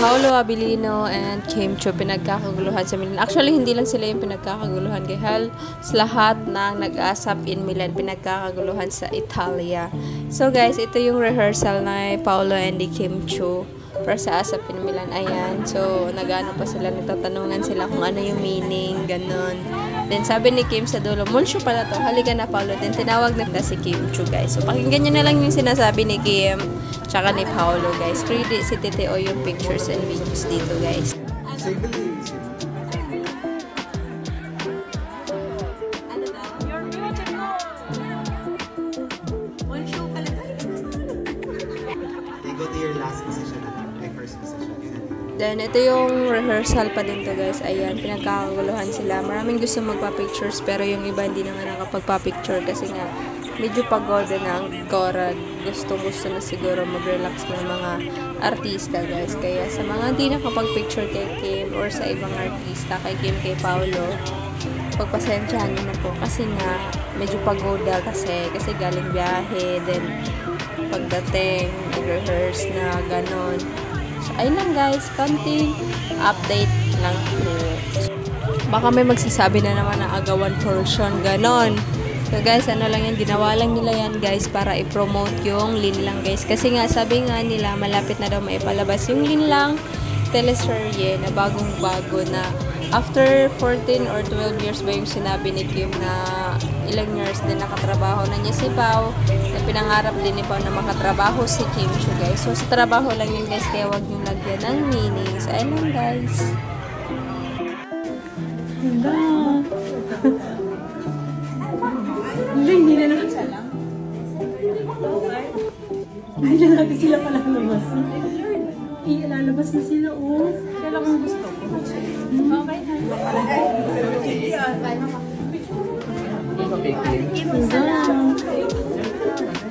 Paolo Abilino and Kim Chiu pinagkakaguluhan sa Milan. Actually, hindi lang sila yung pinagkakaguluhan. Kaya lahat ng nag-asap in Milan pinagkakaguluhan sa Italia. So guys, ito yung rehearsal na Paolo and Kim Chiu para sa ASAP in Milan. Ayan. So, nag-ano pa sila, nagtatanungan sila kung ano yung meaning, ganun. Then, sabi ni Kim sa dulo, Mulsyo pala to, halika na Paolo. Then, tinawag na si Kim Chiu, guys. So, pakinggan nyo na lang yung sinasabi ni Kim tsaka ni Paolo, guys. Ready si TTO yung pictures and videos dito, guys. Go to your last position na my first position. Then, ito yung rehearsal pa din to, guys. Ayan, pinagkakaguluhan sila. Maraming gusto magpa-pictures, pero yung iba hindi na nga nakapagpa-picture kasi nga medyo pagod na ang Cora. Gusto na siguro mag-relax ng mga artista, guys. Kaya sa mga hindi nakapag-picture kay Kim or sa ibang artista, kay Kim, kay Paolo, pagpasensyahan nyo na po. Kasi nga, medyo pagoda kasi galing biyahe. Then, pagdating, nag-rehearse na, ganon. So, ayun lang guys, konting update lang po. Baka may magsasabi na naman na agawan version, ganon. So guys, ano lang yan, ginawa lang nila yan guys para i-promote yung Linlang guys. Kasi nga, sabi nga nila, malapit na daw maipalabas yung Linlang teleserye na bagong-bago na after 14 or 12 years ba yung sinabi ni Kim na ilang years din nakatrabaho na niya si Pao, na pinangarap din ni Pao na makatrabaho si Kim Chiu guys. So sa trabaho lang yun guys, kaya wag nyo lagyan ng meaning. So ayun lang guys. Hindi na naman siya lang. Hindi na natin sila pala lumabas. Ilalabas na sila, oh. Siya lang ang gusto ko. Okay.